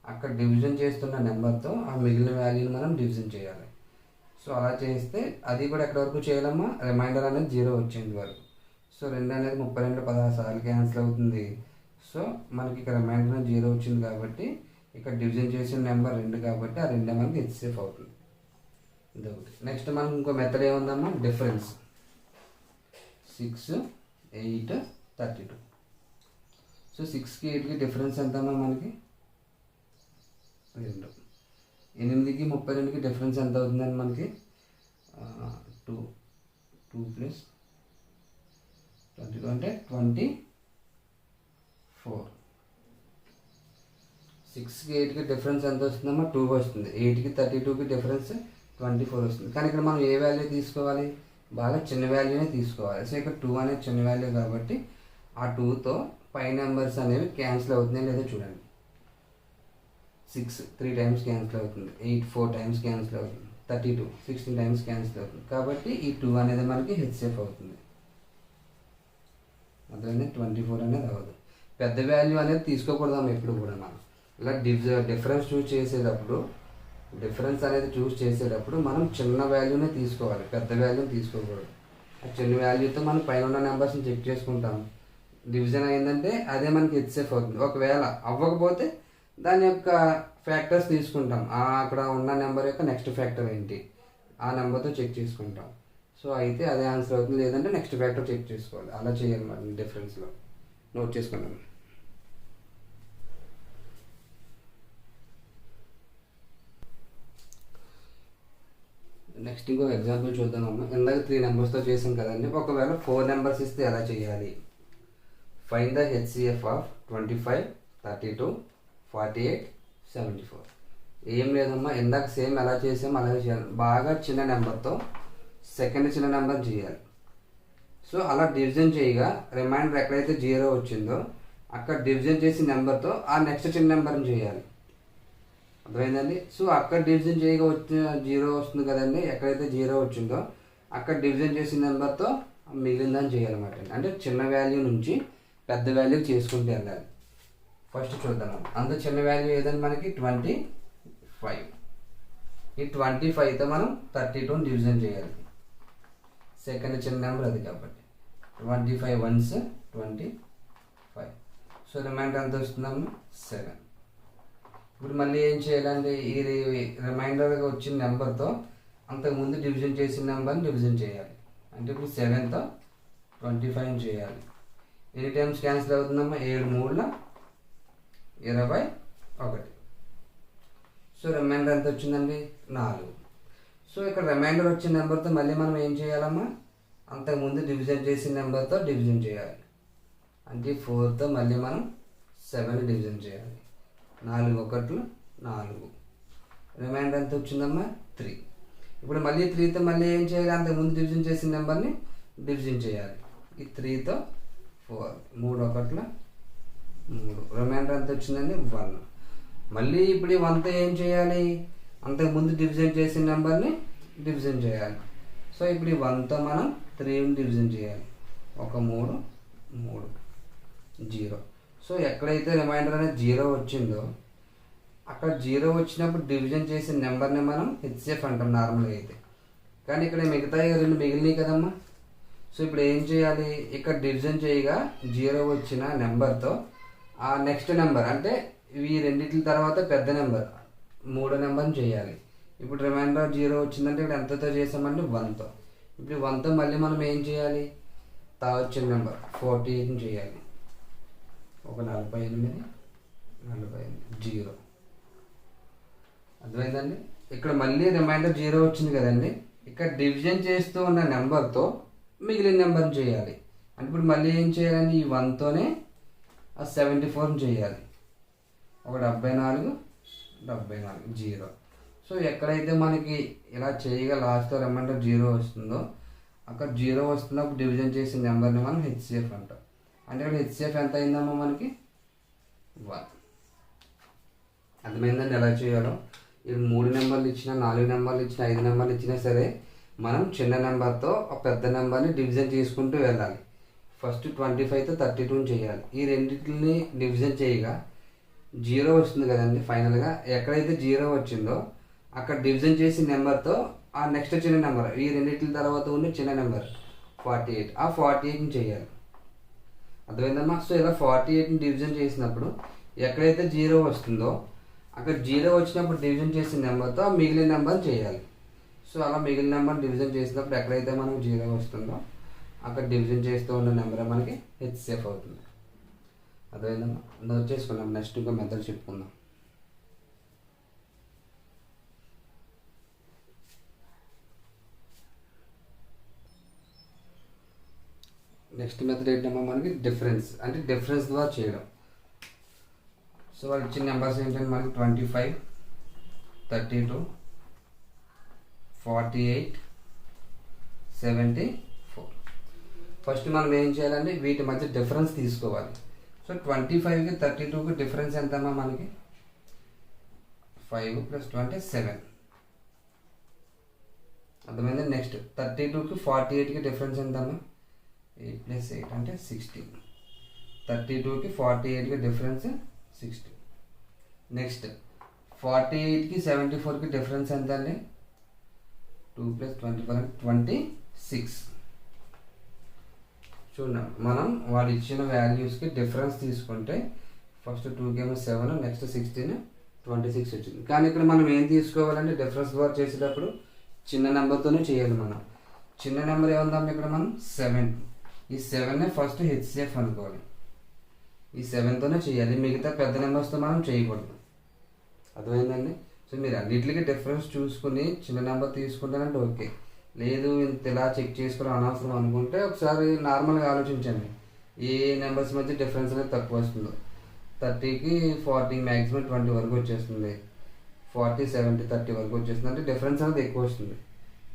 అక్కడ డివిజన్ చేస్తున్న నెంబర్తో ఆ మిగిలిన వాల్యూని మనం డివిజన్ చేయాలి. సో అలా చేస్తే అది కూడా ఎక్కడి వరకు చేయాలమ్మా? రిమైండర్ అనేది 0 వచ్చేంత వరకు. సో 2 అనేది 32 16 సార్లు క్యాన్సిల్ అవుతుంది. సో మనకి ఇక్కడ రిమైండర్ అనేది 0 వచ్చింది కాబట్టి ఇక్కడ డివిజన్ చేసిన నెంబర్ 2 కాబట్టి ఆ 2 మనకి హెచ్సిఎఫ్ అవుతుంది. ఇదొకటి. నెక్స్ట్ మనకి ఇంకో మెథడ్ ఏముందమ్మా? డిఫరెన్స్. 6 8 32. సో 6కి 8కి డిఫరెన్స్ ఎంతమ్మా మనకి? 2. 8కి 32కి డిఫరెన్స్ ఎంత అవుతుందని మనకి 2 + 22 అంటే 24. 6కి 8కి డిఫరెన్స్ ఎంత వస్తుందమ్మా? 2 వస్తుంది. 8కి 32కి డిఫరెన్స్ 24 వస్తుంది. కానీ ఇక్కడ మనం ఏ వాల్యూ తీసుకోవాలి? బాగా చిన్న వాల్యూనే తీసుకోవాలి. సో ఇక్కడ 2 అనేది చిన్న వాల్యూ కాబట్టి ఆ 2తో పై నెంబర్స్ అనేవి క్యాన్సిల్ అవుతున్నాయి లేదో చూడండి. 6 3 టైమ్స్ క్యాన్సిల్ అవుతుంది, 8 4 టైమ్స్ క్యాన్సిల్ అవుతుంది, 32 16 టైమ్స్ క్యాన్సిల్ అవుతుంది. కాబట్టి ఈ 2 అనేది మనకి హెచ్సిఎఫ్ అవుతుంది. అదే 24 అనేది అవ్వదు. పెద్ద వాల్యూ అనేది తీసుకోకూడదాం ఎప్పుడు కూడా. మనం ఇలా డిఫరెన్స్ చూస్ చేసేటప్పుడు మనం చిన్న వాల్యూనే తీసుకోవాలి, పెద్ద వాల్యూని తీసుకోకూడదు. ఆ చిన్న వాల్యూతో మనం పైన ఉన్న నెంబర్స్ని చెక్ చేసుకుంటాం. డివిజన్ అయిందంటే అదే మనకి హెచ్సిఎఫ్ అవుతుంది. ఒకవేళ అవ్వకపోతే దాని యొక్క ఫ్యాక్టర్స్ తీసుకుంటాం. అక్కడ ఉన్న నెంబర్ యొక్క నెక్స్ట్ ఫ్యాక్టర్ ఏంటి ఆ నెంబర్తో చెక్ చేసుకుంటాం. సో అయితే అదే ఆన్సర్ అవుతుంది, లేదంటే నెక్స్ట్ ఫ్యాక్టర్ చెక్ చేసుకోవాలి. అలా చేయాలి మనం డిఫరెన్స్లో. నోట్ చేసుకుంటాం. నెక్స్ట్ ఇంకో ఎగ్జాంపుల్ చూద్దామమ్మా. ఇందాక 3 నెంబర్స్తో చేసాం కదండి. ఒకవేళ 4 నెంబర్స్ ఇస్తే ఎలా చేయాలి? Find the HCF of 25 32 48 74. ఏం లేదమ్మా, ఇందాక సేమ్ ఎలా చేసాం అలాగే చేయాలి. బాగా చిన్న నెంబర్తో సెకండ్ చిన్న నెంబర్ చేయాలి. సో అలా డివిజన్ చేయగా రిమైండర్ ఎక్కడైతే 0 వచ్చిందో అక్కడ డివిజన్ చేసిన నెంబర్తో ఆ నెక్స్ట్ చిన్న నెంబర్ని చేయాలి. అర్థమైందండి? సో అక్కడ డివిజన్ చేయగా వచ్చిన 0 వస్తుంది కదండి. ఎక్కడైతే 0 వచ్చిందో అక్కడ డివిజన్ చేసిన నెంబర్తో మిగిలిందని చేయాలన్నమాట. అంటే చిన్న వాల్యూ నుంచి పెద్ద వాల్యూ చేసుకుంటూ వెళ్ళాలి. ఫస్ట్ చూద్దాం. అంత చిన్న వాల్యూ ఏదంటే మనకి 25. ఈ 25తో మనం 32 డివిజన్ చేయాలి. సెకండ్ చిన్న నెంబర్ అది కాబట్టి 25 1s 25. సో రిమైండర్ ఎంత వస్తుందమ్మా? 7. ఇప్పుడు మళ్ళీ ఏం చేయాలండి? ఈ రిమైండర్గా వచ్చిన నెంబర్తో అంతకుముందు డివిజన్ చేసిన నెంబర్ని డివిజన్ చేయాలి. అంటే ఇప్పుడు 7తో 25 చేయాలి. ఎన్ని టైమ్స్ క్యాన్సిల్ అవుతుందమ్మా? 7 3 21. సో రిమైండర్ ఎంత వచ్చిందండి? 4. సో ఇక్కడ రిమైండర్ వచ్చిన నెంబర్తో మళ్ళీ మనం ఏం చేయాలమ్మా? అంతకుముందు డివిజన్ చేసిన నెంబర్తో డివిజన్ చేయాలి. అంటే 4తో మళ్ళీ మనం 7 డివిజన్ చేయాలి. 4 1 4. రిమైండర్ ఎంత వచ్చిందమ్మా? 3. ఇప్పుడు మళ్ళీ 3తో మళ్ళీ ఏం చేయాలి? అంతకుముందు డివిజన్ చేసిన నెంబర్ని డివిజన్ చేయాలి. ఈ 3తో 4 3 1 3. రిమైండర్ ఎంత వచ్చిందండి? 1. మళ్ళీ ఇప్పుడు ఈ 1తో ఏం చేయాలి? అంతకుముందు డివిజన్ చేసిన నెంబర్ని డివిజన్ చేయాలి. సో ఇప్పుడు ఈ 1తో మనం 3ని డివిజన్ చేయాలి. 1 3 3 0. సో ఎక్కడైతే రిమైండర్ అనేది 0 వచ్చిందో అక్కడ 0 వచ్చినప్పుడు డివిజన్ చేసిన నెంబర్ని మనం హెచ్సిఎఫ్ అంటాం నార్మల్గా అయితే. కానీ ఇక్కడ మిగతా 2 మిగిలినాయి కదమ్మా. సో ఇప్పుడు ఏం చేయాలి? ఇక్కడ డివిజన్ చేయగా 0 వచ్చిన నెంబర్తో ఆ నెక్స్ట్ నెంబర్ అంటే ఈ రెండింటి తర్వాత పెద్ద నెంబర్ 3వ నెంబర్ని చేయాలి. ఇప్పుడు రిమైండర్ 0 వచ్చిందంటే ఇక్కడ ఎంతతో చేసామంటే 1తో. ఇప్పుడు 1తో మళ్ళీ మనం ఏం చేయాలి? వచ్చిన నెంబర్ 48ని చేయాలి. 48 0. అర్థమైందండి? ఇక్కడ మళ్ళీ రిమైండర్ 0 వచ్చింది కదండి. ఇక్కడ డివిజన్ చేస్తూ ఉన్న నెంబర్తో మిగిలిన నెంబర్ని చేయాలి. అంటే ఇప్పుడు మళ్ళీ ఏం చేయాలండి? ఈ 1తోనే ఆ 74ని చేయాలి. 74 0. సో ఎక్కడైతే మనకి ఇలా చేయగా లాస్ట్లో రిమైండర్ 0 వస్తుందో అక్కడ 0 వస్తున్నప్పుడు డివిజన్ చేసిన నెంబర్ని మనం హెచ్సిఎఫ్ అంటాం. అంటే ఇక్కడ హెచ్సిఎఫ్ ఎంత అయిందమ్మా మనకి 1. అర్థమైందండి ఎలా చేయాలో. ఇది 3 నెంబర్లు ఇచ్చినా 4 నెంబర్లు ఇచ్చినా 5 నెంబర్లు ఇచ్చినా సరే మనం చిన్న నెంబర్తో ఒక పెద్ద నెంబర్ని డివిజన్ చేసుకుంటూ వెళ్ళాలి. ఫస్ట్ 25తో 32 చేయాలి. ఈ రెండింటిని డివిజన్ చేయగా 0 వస్తుంది కదండి. ఫైనల్గా ఎక్కడైతే 0 వచ్చిందో అక్కడ డివిజన్ చేసిన నెంబర్తో ఆ నెక్స్ట్ చిన్న నెంబర్, ఈ రెండింటి తర్వాత ఉండే చిన్న నెంబర్ 48, ఆ 48ని చేయాలి. అర్థమైందమ్మా. సో ఇలా 48ని డివిజన్ చేసినప్పుడు ఎక్కడైతే 0 వస్తుందో అక్కడ 0 వచ్చినప్పుడు డివిజన్ చేసిన నెంబర్తో ఆ మిగిలిన నెంబర్ చేయాలి. సో అలా మిగిలిన నెంబర్ డివిజన్ చేసినప్పుడు ఎక్కడైతే మనకు 0 వస్తుందో అక్కడ డివిజన్ చేస్తూ ఉన్న నెంబర్ మనకి హెచ్సిఎఫ్ అవుతుంది. అర్థమైందమ్మా. నోట్ చేసుకున్నాం. నెక్స్ట్ ఇంకో మెథడ్ చెప్పుకుందాం. నెక్స్ట్ మెథడ్ ఏంటమ్మా మనకి డిఫరెన్స్, అంటే డిఫరెన్స్ ద్వారా చేయడం. సో వాళ్ళు ఇచ్చిన నెంబర్స్ ఏంటంటే మనకి 25, 32, 48, 74. ఫస్ట్ మనం ఏం చేయాలంటే వీటి మధ్య డిఫరెన్స్ తీసుకోవాలి. సో 25కి 32కి డిఫరెన్స్ ఎంతమ్మా మనకి 5 + 20 7. అర్థమైంది. నెక్స్ట్ 32కి 48కి డిఫరెన్స్ ఎంతమ్మా 8 + 8 అంటే 16. 32కి 48కి డిఫరెన్స్ 16. నెక్స్ట్ 48కి 74కి డిఫరెన్స్ ఎంత అండి 2 + 24 అంటే 26. చూడండి మనం వాళ్ళు ఇచ్చిన వాల్యూస్కి డిఫరెన్స్ తీసుకుంటే ఫస్ట్ 2కి ఏమో 7, నెక్స్ట్ 16, 26 వచ్చింది. కానీ ఇక్కడ మనం ఏం తీసుకోవాలంటే డిఫరెన్స్ ద్వారా చేసేటప్పుడు చిన్న నెంబర్తోనే చేయాలి. మనం చిన్న నెంబర్ ఏముందాం ఇక్కడ మనం 7. ఈ 7నే ఫస్ట్ హెచ్సిఎఫ్ అనుకోవాలి. ఈ 7తోనే చేయాలి. మిగతా పెద్ద నెంబర్స్తో మనం చేయకూడదు. అర్థమైందండి. సో మీరు అన్నింటికి డిఫరెన్స్ చూసుకుని చిన్న నెంబర్ తీసుకుంటానంటే ఓకే. లేదు ఇంత ఇలా చెక్ చేసుకుని అనవసరం అనుకుంటే ఒకసారి నార్మల్గా ఆలోచించండి ఏ నెంబర్స్ మధ్య డిఫరెన్స్ అనేది తక్కువ వస్తుందో. 30కి 40 మ్యాక్సిమం 20 వరకు వచ్చేస్తుంది. 40, 70, 30 వరకు వచ్చేస్తుంది. అంటే డిఫరెన్స్ అనేది ఎక్కువ వస్తుంది.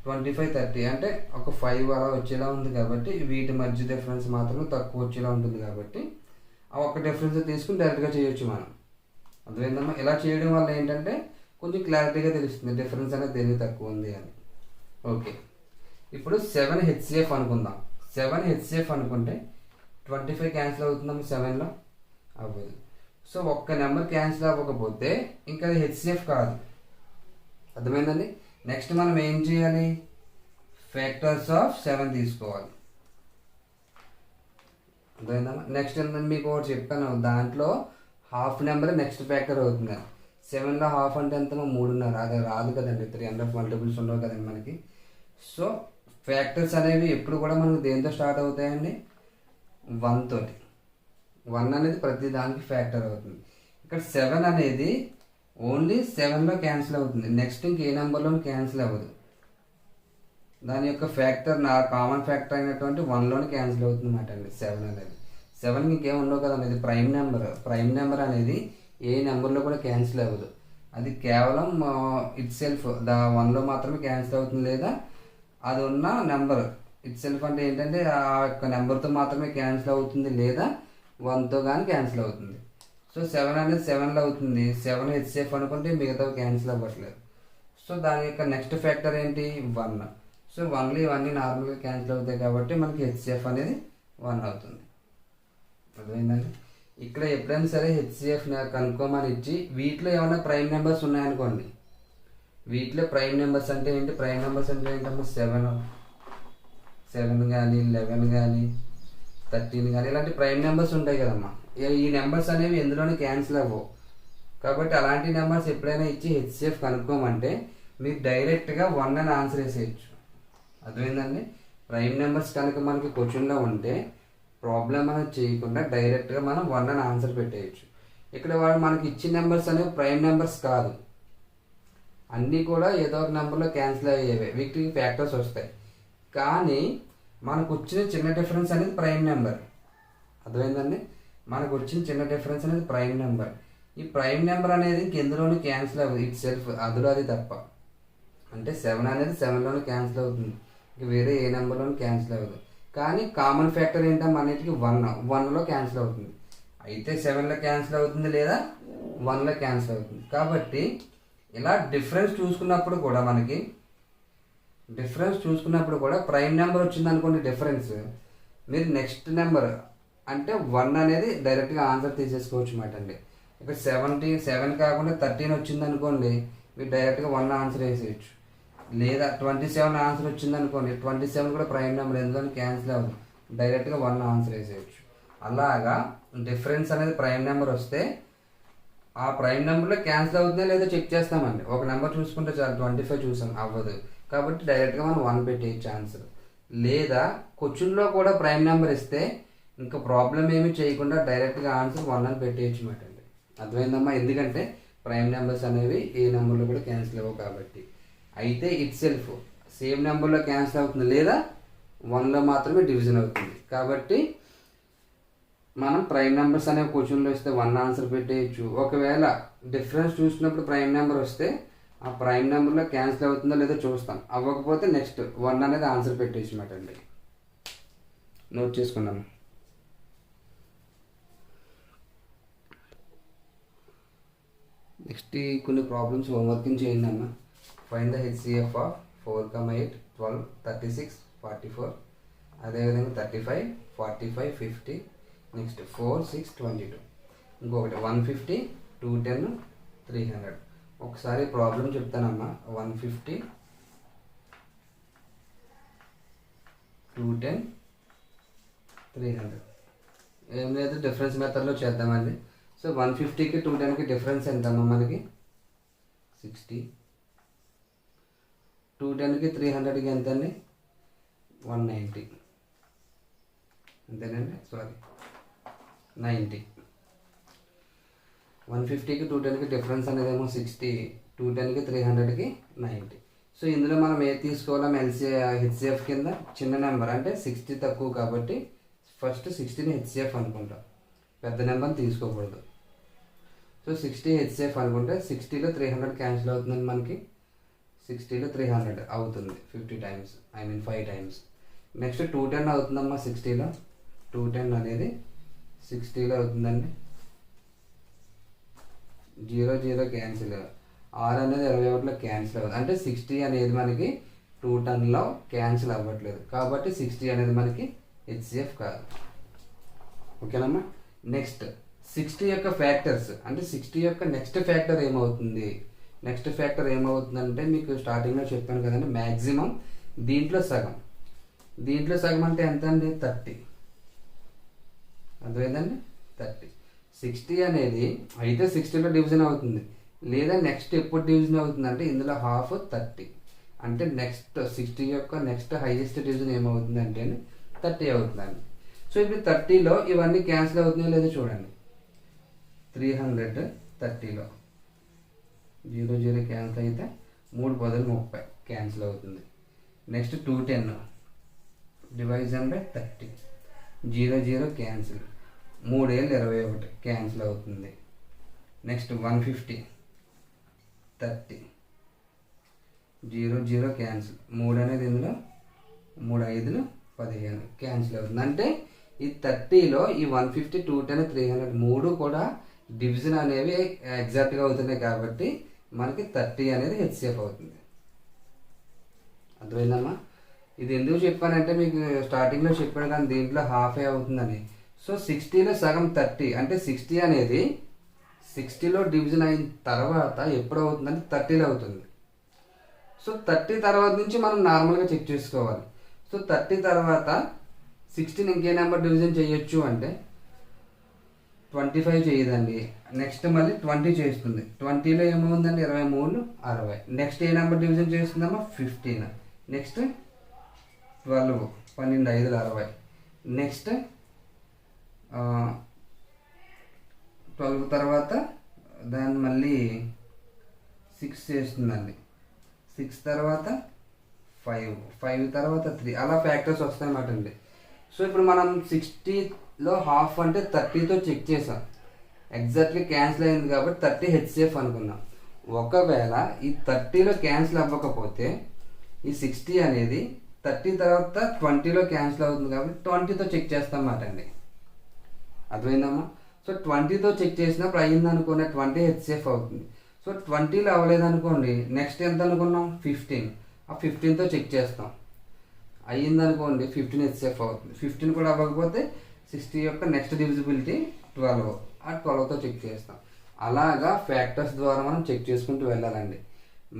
25, 30 అంటే ఒక 5 అలా వచ్చేలా ఉంది కాబట్టి వీటి మధ్య డిఫరెన్స్ మాత్రం తక్కువ వచ్చేలా ఉంటుంది కాబట్టి ఆ ఒక్క డిఫరెన్స్ తీసుకుని డైరెక్ట్గా చేయొచ్చు మనం. అర్థమైందమ్మా. ఇలా చేయడం వల్ల ఏంటంటే కొంచెం క్లారిటీగా తెలుస్తుంది డిఫరెన్స్ అనేది దేనికి తక్కువ ఉంది అని. ఓకే. ఇప్పుడు 7 హెచ్సిఎఫ్ అనుకుందాం. 7 హెచ్సిఎఫ్ అనుకుంటే 25 క్యాన్సిల్ అవుతుందమ్మా 7లో అవ్వదు. సో ఒక్క నెంబర్ క్యాన్సిల్ అవ్వకపోతే ఇంకా అది హెచ్సిఎఫ్ కాదు. అర్థమైందండి. నెక్స్ట్ మనం ఏం చేయాలి ఫ్యాక్టర్స్ ఆఫ్ 7 తీసుకోవాలి. అర్థమైందమ్మా. నెక్స్ట్ ఏంటంటే మీకు ఒకటి చెప్పాను, దాంట్లో హాఫ్ నెంబర్ నెక్స్ట్ ఫ్యాక్టర్ అవుతుంది. 7లో హాఫ్ అంటే ఎంత 3.5. అది రాదు కదండి. 300 మల్టిపుల్స్ ఉండవు కదండి మనకి. సో ఫ్యాక్టర్స్ అనేవి ఎప్పుడు కూడా మనకు దేంతో స్టార్ట్ అవుతాయండి 1 తోటి. 1 అనేది ప్రతి దానికి ఫ్యాక్టర్ అవుతుంది. ఇక్కడ 7 అనేది ఓన్లీ 7లో క్యాన్సిల్ అవుతుంది. నెక్స్ట్ ఇంకే నెంబర్లోనూ క్యాన్సిల్ అవ్వదు. దాని యొక్క ఫ్యాక్టర్ నా కామన్ ఫ్యాక్టర్ అయినటువంటి 1లోనే క్యాన్సిల్ అవుతుంది అన్నమాట అండి 7 అనేది. 7కి ఇంకేం ఉండవు కదండి. ఇది ప్రైమ్ నెంబర్. ప్రైమ్ నెంబర్ అనేది ఏ నెంబర్లో కూడా క్యాన్సిల్ అవ్వదు. అది కేవలం ఇట్ సెల్ఫ్ 1లో మాత్రమే క్యాన్సిల్ అవుతుంది, లేదా అది ఉన్న నెంబర్ ఇట్ సెల్ఫ్ అంటే ఏంటంటే ఆ యొక్క నెంబర్తో మాత్రమే క్యాన్సిల్ అవుతుంది, లేదా 1తో కానీ క్యాన్సిల్ అవుతుంది. సో 7 అనేది 7లో అవుతుంది. 7 హెచ్సిఎఫ్ అనుకుంటే మిగతా క్యాన్సిల్ అవ్వట్లేదు. సో దాని యొక్క నెక్స్ట్ ఫ్యాక్టర్ ఏంటి 1. సో 1లో ఇవన్నీ నార్మల్గా క్యాన్సిల్ అవుతాయి కాబట్టి మనకి హెచ్సిఎఫ్ అనేది 1 అవుతుంది. అర్థమైందండి. ఇక్కడ ఎప్పుడైనా సరే హెచ్సిఎఫ్ కనుక్కోమని ఇచ్చి వీటిలో ఏమైనా ప్రైమ్ నెంబర్స్ ఉన్నాయనుకోండి. వీటిలో ప్రైమ్ నెంబర్స్ అంటే ఏంటి, ప్రైమ్ నెంబర్స్ అంటే ఏంటమ్మా 7 కానీ 11 కానీ 13 కానీ ఇలాంటి ప్రైమ్ నెంబర్స్ ఉంటాయి కదమ్మా. ఈ నెంబర్స్ అనేవి ఎందులోనే క్యాన్సిల్ అవ్వవు. కాబట్టి అలాంటి నెంబర్స్ ఎప్పుడైనా ఇచ్చి హెచ్సిఎఫ్ కనుక్కోమంటే మీరు డైరెక్ట్గా 1 అని ఆన్సర్ వేసేయచ్చు. అర్థమైందండి. ప్రైమ్ నెంబర్స్ కనుక మనకి క్వశ్చన్లో ఉంటే ప్రాబ్లం అనేది చేయకుండా డైరెక్ట్గా మనం 1 అని ఆన్సర్ పెట్టేయచ్చు. ఇక్కడ వాళ్ళు మనకి ఇచ్చిన నెంబర్స్ అనేవి ప్రైమ్ నెంబర్స్ కాదు, అన్నీ కూడా ఏదో ఒక నెంబర్లో క్యాన్సిల్ అయ్యేవే. వీటికి ఫ్యాక్టర్స్ వస్తాయి. కానీ మనకు వచ్చిన చిన్న డిఫరెన్స్ అనేది ప్రైమ్ నెంబర్. అర్థమైందండి. మనకు వచ్చిన చిన్న డిఫరెన్స్ అనేది ప్రైమ్ నెంబర్. ఈ ప్రైమ్ నెంబర్ అనేది ఇంకెందులోనూ క్యాన్సిల్ అవ్వదు, ఇట్ సెల్ఫ్ అందులో అది తప్ప. అంటే 7 అనేది 7లోనే క్యాన్సిల్ అవుతుంది, ఇంక వేరే ఏ నెంబర్లోనూ క్యాన్సిల్ అవ్వదు. కానీ కామన్ ఫ్యాక్టర్ ఏంటంటే అన్నిటికీ 1లో క్యాన్సిల్ అవుతుంది. అయితే 7లో క్యాన్సిల్ అవుతుంది లేదా 1లో క్యాన్సిల్ అవుతుంది. కాబట్టి ఇలా డిఫరెన్స్ చూసుకున్నప్పుడు కూడా ప్రైమ్ నెంబర్ వచ్చింది అనుకోండి డిఫరెన్స్, మీరు నెక్స్ట్ నెంబర్ అంటే 1 అనేది డైరెక్ట్గా ఆన్సర్ తీసేసుకోవచ్చు అన్నమాట అండి. ఇక్కడ 7 కాకుండా 13 వచ్చింది అనుకోండి, మీరు డైరెక్ట్గా 1 ఆన్సర్ వేసేయచ్చు. లేదా 27 ఆన్సర్ వచ్చింది అనుకోండి, 27 కూడా ప్రైమ్ నెంబర్ ఎందులో క్యాన్సిల్ అవ్వదు, డైరెక్ట్గా 1 ఆన్సర్ వేసేయచ్చు. అలాగా డిఫరెన్స్ అనేది ప్రైమ్ నెంబర్ వస్తే ఆ ప్రైమ్ నెంబర్లో క్యాన్సిల్ అవుతుందో లేదో చెక్ చేస్తామండి. ఒక నెంబర్ చూసుకుంటే చాలు, 25 చూసాం అవ్వదు కాబట్టి డైరెక్ట్గా మనం 1 పెట్టేయచ్చు ఆన్సర్. లేదా క్వశ్చన్లో కూడా ప్రైమ్ నెంబర్ ఇస్తే ఇంకా ప్రాబ్లం ఏమీ చేయకుండా డైరెక్ట్గా ఆన్సర్ 1 అని పెట్టేయచ్చు అన్నమాట అండి. అర్థమైందమ్మా? ఎందుకంటే ప్రైమ్ నెంబర్స్ అనేవి ఏ నెంబర్లో కూడా క్యాన్సిల్ అవ్వవు కాబట్టి. అయితే ఇట్ సెల్ఫ్ సేమ్ నెంబర్లో క్యాన్సిల్ అవుతుంది లేదా 1లో మాత్రమే డివిజన్ అవుతుంది. కాబట్టి మనం ప్రైమ్ నెంబర్స్ అనే క్వశ్చన్లో ఇస్తే 1 ఆన్సర్ పెట్టేయచ్చు. ఒకవేళ డిఫరెన్స్ చూసినప్పుడు ప్రైమ్ నెంబర్ వస్తే ఆ ప్రైమ్ నెంబర్లో క్యాన్సిల్ అవుతుందో లేదో చూస్తాం, అవ్వకపోతే నెక్స్ట్ 1 అనేది ఆన్సర్ పెట్టేయచ్చు అన్నమాట అండి. నోట్ చేసుకున్నాము. నెక్స్ట్ కొన్ని ప్రాబ్లమ్స్ హోంవర్కింగ్ చేయండి అన్న. ఫైండ్ ద హెచ్సిఎఫ్ ఆఫ్ 4, 8, 12, 36, 44, అదేవిధంగా 35, 45, 50, నెక్స్ట్ 4, 6, 22, ఇంకొకటి 150, 210, 300. ఒకసారి ప్రాబ్లం చెప్తానమ్మా. 150, 210, 300. ఏం లేదు, డిఫరెన్స్ మెథడ్లో చేద్దామండి. సో 150కి 210కి డిఫరెన్స్ ఎంతమ్మా మనకి? 60. 210కి 300కి ఎంత అండి? 190. అంతేనండి, సారీ 90. 150కి 210కి డిఫరెన్స్ అనేది ఏమో 60, 210కి 300కి 90. సో ఇందులో మనం ఏది తీసుకోవాలో హెచ్సిఎఫ్ కింద చిన్న నెంబర్ అంటే 60 తక్కువ కాబట్టి ఫస్ట్ 60ని హెచ్సిఎఫ్ అనుకుంటాం, పెద్ద నెంబర్ని తీసుకోకూడదు. సో 60 హెచ్సిఎఫ్ అనుకుంటే 60లో 300 క్యాన్సిల్ అవుతుందండి మనకి. 60లో 300 అవుతుంది 50 టైమ్స్, 5 టైమ్స్. నెక్స్ట్ 210 అవుతుందమ్మా 60లో. 210 అనేది 60లో అవుతుందండి. 0 క్యాన్సిల్. 6 అనేది 21లో క్యాన్సిల్ అవ్వదు, అంటే 60 అనేది మనకి 210లో క్యాన్సిల్ అవ్వట్లేదు కాబట్టి 60 అనేది మనకి హెచ్సిఎఫ్ కాదు. ఓకేనమ్మా? నెక్స్ట్ 60 యొక్క ఫ్యాక్టర్స్ అంటే 60 యొక్క నెక్స్ట్ ఫ్యాక్టర్ ఏమవుతుంది? నెక్స్ట్ ఫ్యాక్టర్ ఏమవుతుందంటే మీకు స్టార్టింగ్లో చెప్పాను కదండి, మ్యాక్సిమం దీంట్లో సగం. దీంట్లో సగం అంటే ఎంత అండి? 30. అర్థమైందండి? 30. 60 అనేది అయితే 60లో డివిజన్ అవుతుంది, లేదా నెక్స్ట్ ఎప్పుడు డివిజన్ అవుతుంది అంటే ఇందులో హాఫ్ 30. అంటే నెక్స్ట్ 60 యొక్క నెక్స్ట్ హైయెస్ట్ డివిజన్ ఏమవుతుంది అంటే 30 అవుతుందండి. సో ఇప్పుడు 30లో ఇవన్నీ క్యాన్సిల్ అవుతున్నాయో లేదో చూడండి. 300 30లో 0 క్యాన్సిల్ అయితే 3 పదులు 30 క్యాన్సిల్ అవుతుంది. నెక్స్ట్ 210 డివైజన్ బై 30, 0 క్యాన్సిల్, 3 ఏళ్ళు 21 క్యాన్సిల్ అవుతుంది. నెక్స్ట్ 150 30, 0 క్యాన్సిల్, 3 అనేది ఇందులో 3 5లు 15 క్యాన్సిల్ అవుతుంది. అంటే ఈ 30లో ఈ 150, 210, 300 మూడు కూడా డివిజన్ అనేవి ఎగ్జాక్ట్గా అవుతున్నాయి కాబట్టి మనకి 30 అనేది హెచ్సిఎఫ్ అవుతుంది. అర్థమైందమ్మా? ఇది ఎందుకు చెప్పానంటే మీకు స్టార్టింగ్లో చెప్పాను కానీ దీంట్లో హాఫే అవుతుందని. సో 60లో సగం 30 అంటే 60 అనేది 60లో డివిజన్ అయిన తర్వాత ఎప్పుడు అవుతుందంటే 30లో అవుతుంది. సో 30 తర్వాత నుంచి మనం నార్మల్గా చెక్ చేసుకోవాలి. సో 30 తర్వాత 60ని ఇంకే నెంబర్ డివిజన్ చేయొచ్చు అంటే 25 చేయదండి. నెక్స్ట్ మళ్ళీ 20 చేస్తుంది. 20లో ఏమవుతుందండి? 23, 60. నెక్స్ట్ ఏ నెంబర్ డివిజన్ చేస్తుందమ్మా? 15. నెక్స్ట్ 12, 12 5 60. నెక్స్ట్ 12 తర్వాత దాన్ని మళ్ళీ 6 చేస్తుందండి. 6 తర్వాత 5 తర్వాత 3 అలా ఫ్యాక్టర్స్ వస్తాయన్నమాట అండి. సో ఇప్పుడు మనం 60లో హాఫ్ అంటే 30తో చెక్ చేసాం. ఎగ్జాక్ట్లీ క్యాన్సిల్ అయింది కాబట్టి 30 హెచ్సిఎఫ్ అనుకున్నాం. ఒకవేళ ఈ 30లో క్యాన్సిల్ అవ్వకపోతే ఈ 60 అనేది 30 తర్వాత 20లో క్యాన్సిల్ అవుతుంది కాబట్టి 20తో చెక్ చేస్తాం అన్నమాట అండి. అర్థమైందమ్మా? సో 20తో చెక్ చేసినప్పుడు అయ్యింది అనుకున్న 20 హెచ్సిఎఫ్ అవుతుంది. సో 20లో అవ్వలేదు అనుకోండి, నెక్స్ట్ ఎంత అనుకున్నాం 15, ఆ 15తో చెక్ చేస్తాం. అయ్యింది అనుకోండి 15 హెచ్సిఎఫ్ అవుతుంది. 15 కూడా అవ్వకపోతే 60 యొక్క నెక్స్ట్ డివిజిబిలిటీ 12, ఆ 12తో చెక్ చేస్తాం. అలాగా ఫ్యాక్టర్స్ ద్వారా మనం చెక్ చేసుకుంటూ వెళ్ళాలండి.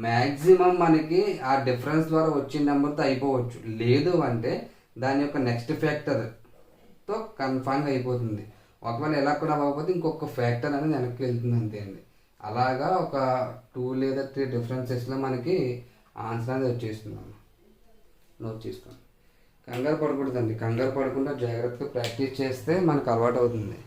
మ్యాక్సిమం మనకి ఆ డిఫరెన్స్ ద్వారా వచ్చిన నెంబర్తో అయిపోవచ్చు, లేదు అంటే దాని యొక్క నెక్స్ట్ ఫ్యాక్టర్తో కన్ఫామ్గా అయిపోతుంది. ఒకవేళ ఎలా కూడా అవ్వకపోతే ఇంకొక ఫ్యాక్టర్ అనేది వెనక్కి వెళ్తుంది అంతే అండి. అలాగా ఒక 2 లేదా 3 డిఫరెన్సెస్లో మనకి ఆన్సర్ అనేది వచ్చేస్తున్నాం. నోట్ చేసుకోండి. కంగారు పడకూడదండి. కంగారు పడకుండా జాగ్రత్తగా ప్రాక్టీస్ చేస్తే మనకు అలవాటు అవుతుంది.